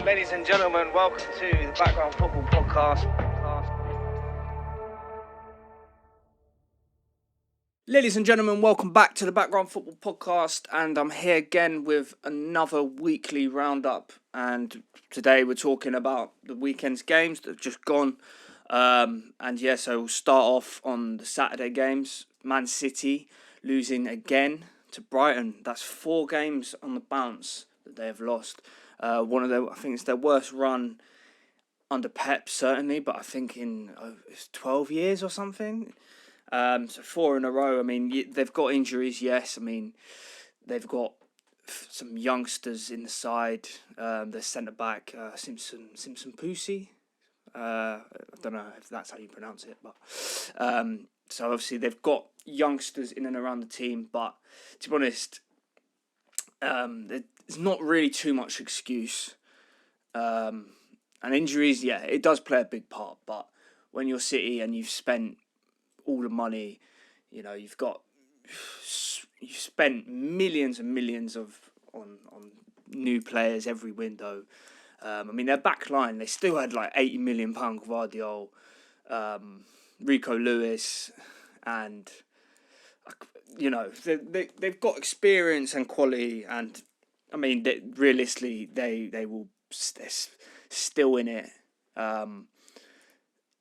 Ladies and gentlemen, welcome to the Background Football Podcast. Ladies and gentlemen, welcome back to the Background Football Podcast, and I'm here again with another weekly roundup. And today we're talking about the weekend's games that have just gone. So we'll start off on the Saturday games. Man City losing again to Brighton. That's 4 games on the bounce that they have lost. I think it's their worst run under Pep, certainly, but I think in it's 12 years or something. So 4 in a row. I mean, they've got injuries, yes. I mean, they've got some youngsters in the side. Their centre-back, Simpson Pusi. I don't know if that's how you pronounce it, but so obviously they've got youngsters in and around the team, but to be honest, there's not really too much excuse. And injuries, yeah, it does play a big part, but when you're City and you've spent all the money, you know, you've spent millions and millions on new players every window. I mean, their back line, they still had like £80 million Guardiola, Rico Lewis, and you know, they've got experience and quality, and I mean, realistically, they're still in it.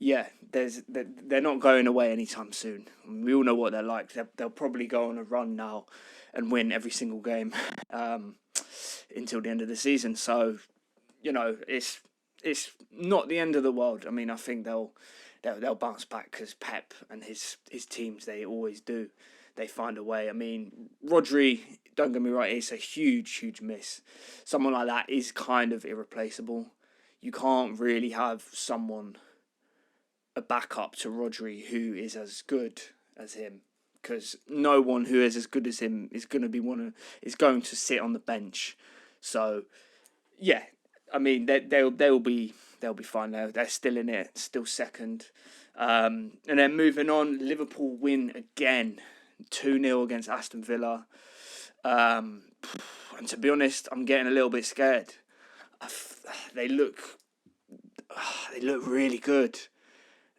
They're not going away anytime soon. We all know what they're like. They'll probably go on a run now and win every single game until the end of the season. So, you know, it's not the end of the world. I mean, I think they'll bounce back because Pep and his teams, they always do. They find a way. I mean, Rodri, don't get me right, it's a huge miss. Someone like that is kind of irreplaceable. You can't really have a backup to Rodri who is as good as him, because no one who is as good as him is going to sit on the bench. So, yeah, I mean they'll be fine. They're still in it, still second. And then moving on, Liverpool win again, 2-0 against Aston Villa. And to be honest, I'm getting a little bit scared. They look really good.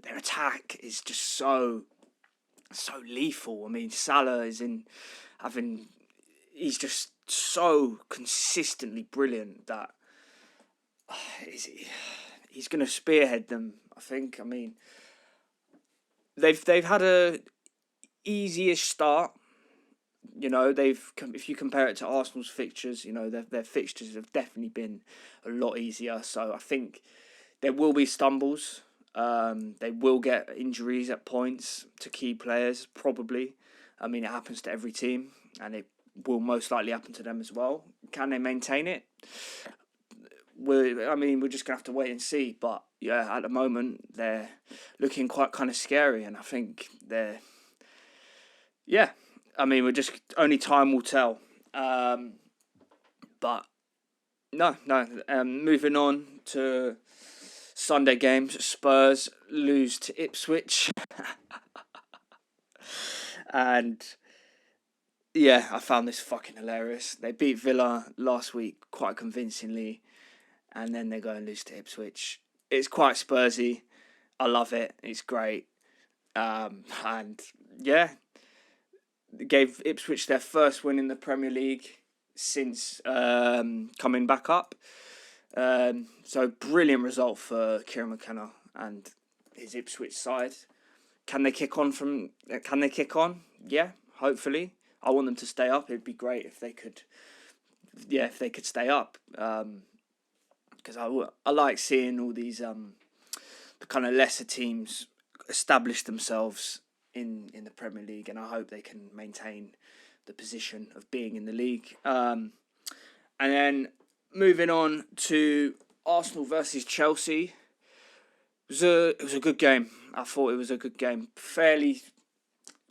Their attack is just so lethal. I mean, Salah he's just so consistently brilliant that he's going to spearhead them, I think. I mean, they've had a easy-ish start. You know, if you compare it to Arsenal's fixtures, you know, their fixtures have definitely been a lot easier. So I think there will be stumbles. They will get injuries at points to key players, probably. I mean, it happens to every team, and it will most likely happen to them as well. Can they maintain it? We're just going to have to wait and see. But, yeah, at the moment, they're looking quite kind of scary, and I think we're just, only time will tell. Moving on to Sunday games, Spurs lose to Ipswich. And, yeah, I found this fucking hilarious. They beat Villa last week quite convincingly, and then they go and lose to Ipswich. It's quite Spursy. I love it. It's great. And, yeah, gave Ipswich their first win in the Premier League since coming back up. So brilliant result for Kieran McKenna and his Ipswich side. Can they kick on? Yeah, hopefully. I want them to stay up. It'd be great if they could. Yeah, if they could stay up. Because I like seeing all these the kind of lesser teams establish themselves in the Premier League, and I hope they can maintain the position of being in the league. And then moving on to Arsenal versus Chelsea. It was a good game. I thought it was a good game.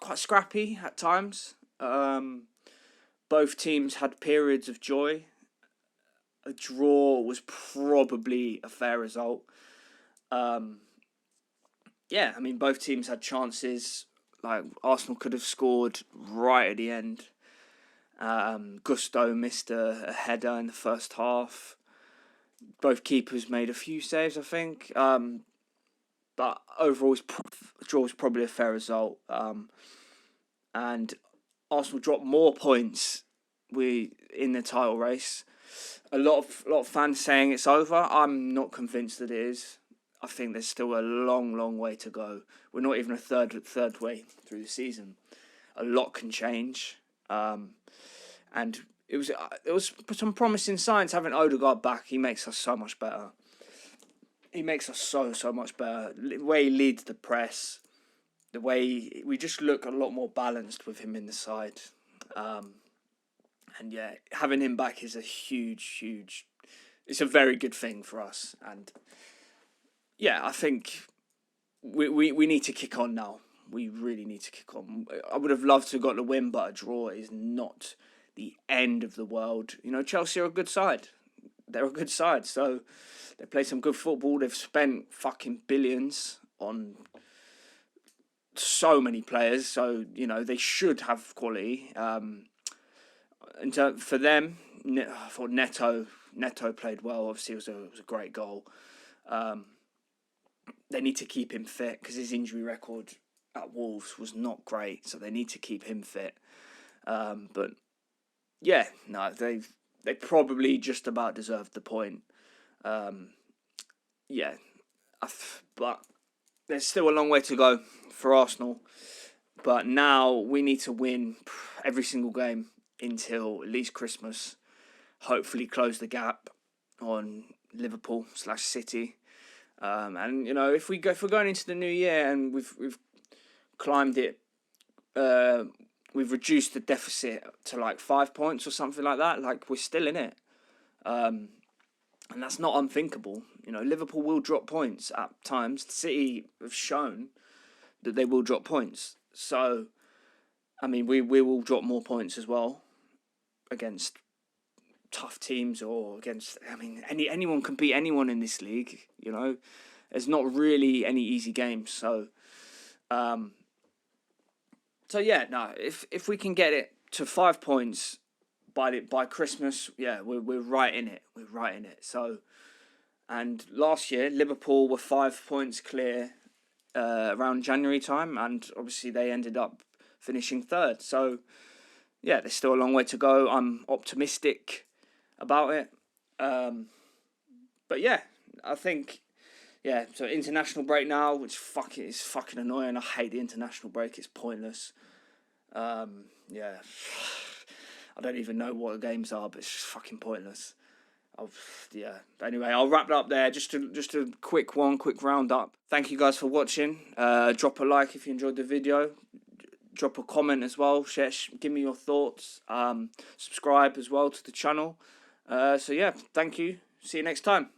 Quite scrappy at times. Both teams had periods of joy. A draw was probably a fair result. Both teams had chances. Like, Arsenal could have scored right at the end. Gusto missed a header in the first half. Both keepers made a few saves, I think. But overall, draw was probably a fair result. And Arsenal dropped more points in the title race. A lot of fans saying it's over. I'm not convinced that it is. I think there's still a long way to go. We're not even a third way through the season. A lot can change. And it was some promising signs having Odegaard back. He makes us so much better. He makes us so much better. The way he leads the press, the way we just look a lot more balanced with him in the side. And yeah, having him back is a huge. It's a very good thing for us. And yeah, I think we need to kick on now. We really need to kick on. I would have loved to have got the win, but a draw is not the end of the world. You know, Chelsea are a good side. They're a good side, so they play some good football. They've spent fucking billions on so many players, so you know they should have quality. And for them, I thought Neto played well. Obviously, it was a great goal. They need to keep him fit because his injury record at Wolves was not great, so they need to keep him fit. But yeah, no, they probably just about deserved the point. Yeah, but there's still a long way to go for Arsenal. But now we need to win every single game until at least Christmas. Hopefully, close the gap on Liverpool/City. And you know, if we're going into the new year and we've climbed it, we've reduced the deficit to like 5 points or something like that. Like we're still in it, and that's not unthinkable. You know, Liverpool will drop points at times. City have shown that they will drop points. So, I mean, we will drop more points as well against tough teams or against. I mean, anyone can beat anyone in this league. You know, there's not really any easy games. So, yeah, no. If we can get it to 5 points by Christmas, yeah, we're right in it. We're right in it. So, and last year Liverpool were 5 points clear around January time, and obviously they ended up finishing third. So, yeah, there's still a long way to go. I'm optimistic about it. But yeah, I think, yeah, so international break now, which is fucking annoying. I hate the international break. It's pointless. Yeah, I don't even know what the games are, but it's just fucking pointless. Yeah. Anyway, I'll wrap it up there. Just a quick roundup. Thank you guys for watching. Drop a like if you enjoyed the video. Drop a comment as well. Give me your thoughts. Subscribe as well to the channel. So yeah, thank you. See you next time.